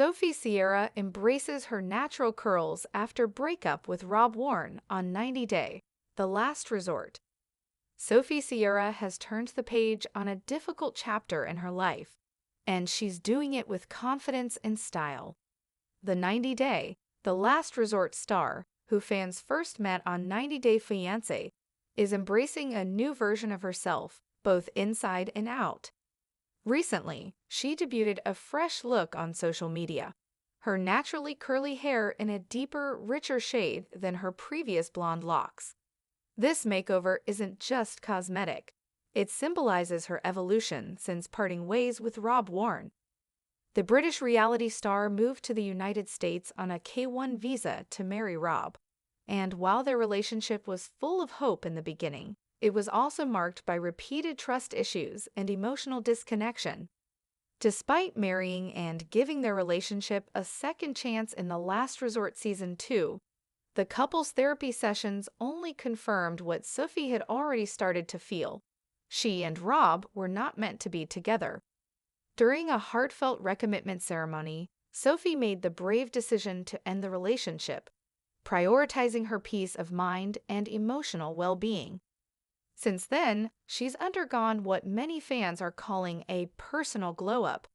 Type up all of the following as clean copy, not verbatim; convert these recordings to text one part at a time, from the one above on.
Sophie Sierra embraces her natural curls after breakup with Rob Warren on 90 Day, The Last Resort. Sophie Sierra has turned the page on a difficult chapter in her life, and she's doing it with confidence and style. The 90 Day, The Last Resort star, who fans first met on 90 Day Fiancé, is embracing a new version of herself, both inside and out. Recently, she debuted a fresh look on social media, her naturally curly hair in a deeper, richer shade than her previous blonde locks. This makeover isn't just cosmetic. It symbolizes her evolution since parting ways with Rob Warren. The British reality star moved to the United States on a K-1 visa to marry Rob, and while their relationship was full of hope in the beginning, it was also marked by repeated trust issues and emotional disconnection. Despite marrying and giving their relationship a second chance in The Last Resort Season 2, the couple's therapy sessions only confirmed what Sophie had already started to feel. She and Rob were not meant to be together. During a heartfelt recommitment ceremony, Sophie made the brave decision to end the relationship, prioritizing her peace of mind and emotional well-being. Since then, she's undergone what many fans are calling a personal glow-up,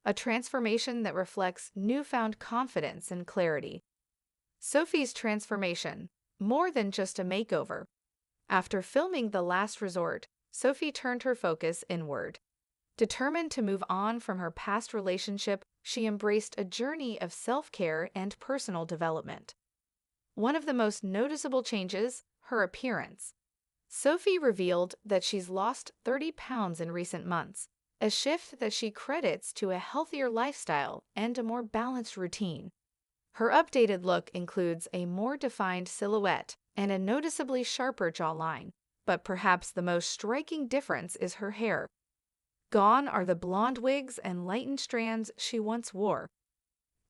a transformation that reflects newfound confidence and clarity. Sophie's transformation, more than just a makeover. After filming The Last Resort, Sophie turned her focus inward. Determined to move on from her past relationship, she embraced a journey of self-care and personal development. One of the most noticeable changes, her appearance. Sophie revealed that she's lost 30 pounds in recent months, a shift that she credits to a healthier lifestyle and a more balanced routine. Her updated look includes a more defined silhouette and a noticeably sharper jawline, but perhaps the most striking difference is her hair. Gone are the blonde wigs and lightened strands she once wore.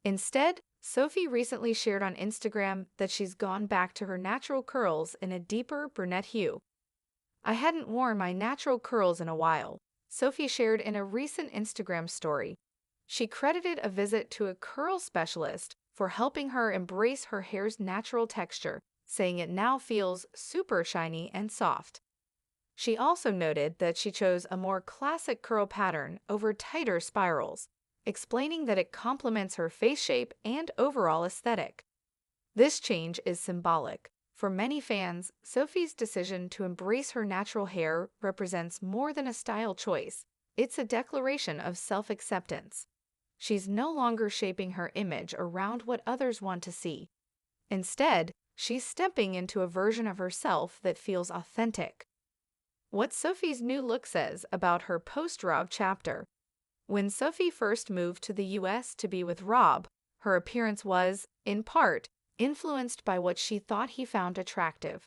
Instead, Sophie recently shared on Instagram that she's gone back to her natural curls in a deeper brunette hue. "I hadn't worn my natural curls in a while," Sophie shared in a recent Instagram story. She credited a visit to a curl specialist for helping her embrace her hair's natural texture, saying it now feels super shiny and soft. She also noted that she chose a more classic curl pattern over tighter spirals, explaining that it complements her face shape and overall aesthetic. This change is symbolic. For many fans, Sophie's decision to embrace her natural hair represents more than a style choice. It's a declaration of self-acceptance. She's no longer shaping her image around what others want to see. Instead, she's stepping into a version of herself that feels authentic. What Sophie's new look says about her post-Rob chapter. When Sophie first moved to the US to be with Rob, her appearance was, in part, influenced by what she thought he found attractive.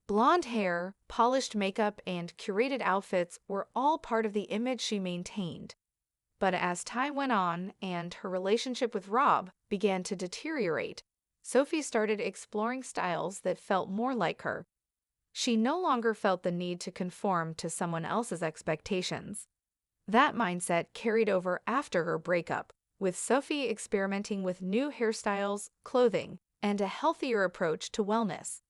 Blonde hair, polished makeup, and curated outfits were all part of the image she maintained. But as time went on and her relationship with Rob began to deteriorate, Sophie started exploring styles that felt more like her. She no longer felt the need to conform to someone else's expectations. That mindset carried over after her breakup, with Sophie experimenting with new hairstyles, clothing, and a healthier approach to wellness.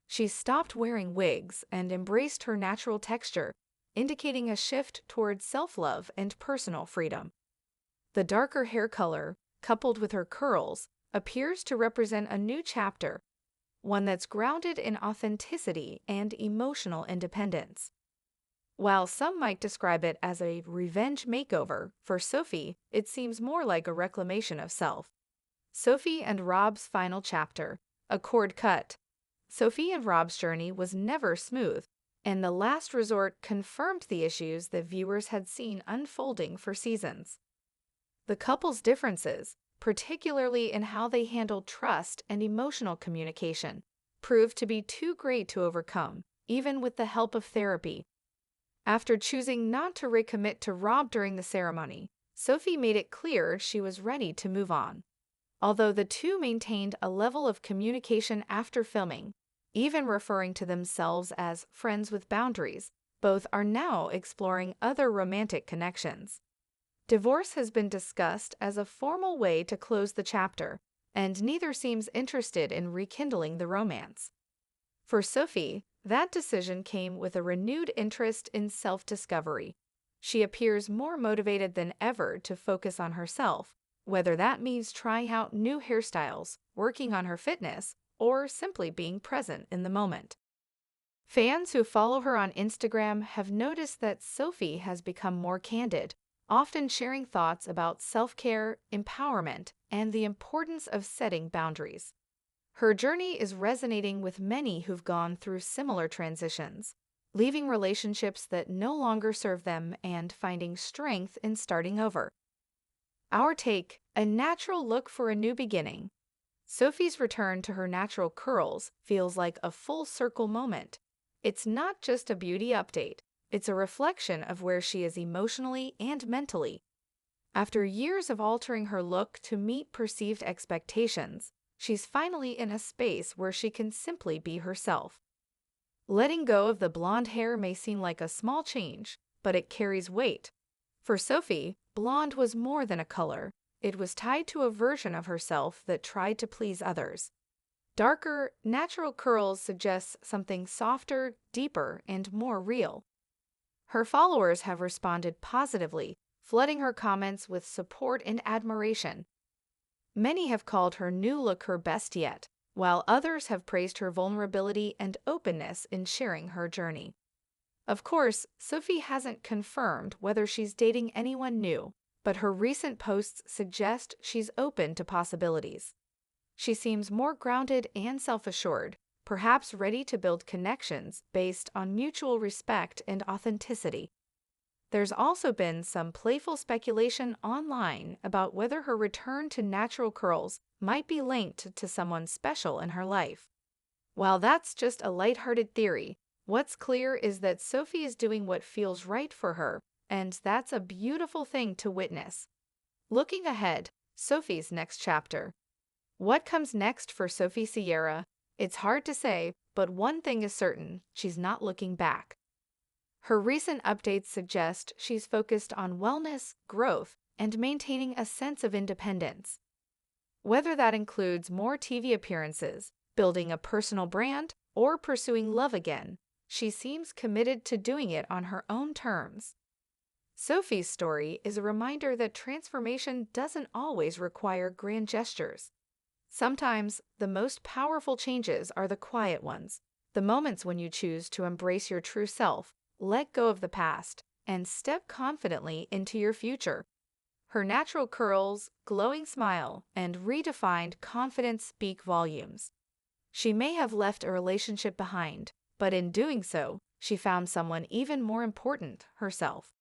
She stopped wearing wigs and embraced her natural texture, indicating a shift towards self-love and personal freedom. The darker hair color, coupled with her curls, appears to represent a new chapter, one that's grounded in authenticity and emotional independence. While some might describe it as a revenge makeover, for Sophie, it seems more like a reclamation of self. Sophie and Rob's final chapter, a cord cut. Sophie and Rob's journey was never smooth, and The Last Resort confirmed the issues that viewers had seen unfolding for seasons. The couple's differences, particularly in how they handled trust and emotional communication, proved to be too great to overcome, even with the help of therapy. After choosing not to recommit to Rob during the ceremony, Sophie made it clear she was ready to move on. Although the two maintained a level of communication after filming, even referring to themselves as friends with boundaries, both are now exploring other romantic connections. Divorce has been discussed as a formal way to close the chapter, and neither seems interested in rekindling the romance. For Sophie, that decision came with a renewed interest in self-discovery. She appears more motivated than ever to focus on herself, whether that means trying out new hairstyles, working on her fitness, or simply being present in the moment. Fans who follow her on Instagram have noticed that Sophie has become more candid, often sharing thoughts about self-care, empowerment, and the importance of setting boundaries. Her journey is resonating with many who've gone through similar transitions, leaving relationships that no longer serve them and finding strength in starting over. Our take: a natural look for a new beginning. Sophie's return to her natural curls feels like a full circle moment. It's not just a beauty update, it's a reflection of where she is emotionally and mentally. After years of altering her look to meet perceived expectations, she's finally in a space where she can simply be herself. Letting go of the blonde hair may seem like a small change, but it carries weight. For Sophie, blonde was more than a color. It was tied to a version of herself that tried to please others. Darker, natural curls suggest something softer, deeper, and more real. Her followers have responded positively, flooding her comments with support and admiration. Many have called her new look her best yet, while others have praised her vulnerability and openness in sharing her journey. Of course, Sophie hasn't confirmed whether she's dating anyone new, but her recent posts suggest she's open to possibilities. She seems more grounded and self-assured, perhaps ready to build connections based on mutual respect and authenticity. There's also been some playful speculation online about whether her return to natural curls might be linked to someone special in her life. While that's just a lighthearted theory, what's clear is that Sophie is doing what feels right for her, and that's a beautiful thing to witness. Looking ahead, Sophie's next chapter. What comes next for Sophie Sierra? It's hard to say, but one thing is certain: she's not looking back. Her recent updates suggest she's focused on wellness, growth, and maintaining a sense of independence. Whether that includes more TV appearances, building a personal brand, or pursuing love again, she seems committed to doing it on her own terms. Sophie's story is a reminder that transformation doesn't always require grand gestures. Sometimes, the most powerful changes are the quiet ones, the moments when you choose to embrace your true self, let go of the past, and step confidently into your future. Her natural curls, glowing smile, and redefined confidence speak volumes. She may have left a relationship behind, but in doing so, she found someone even more important: herself.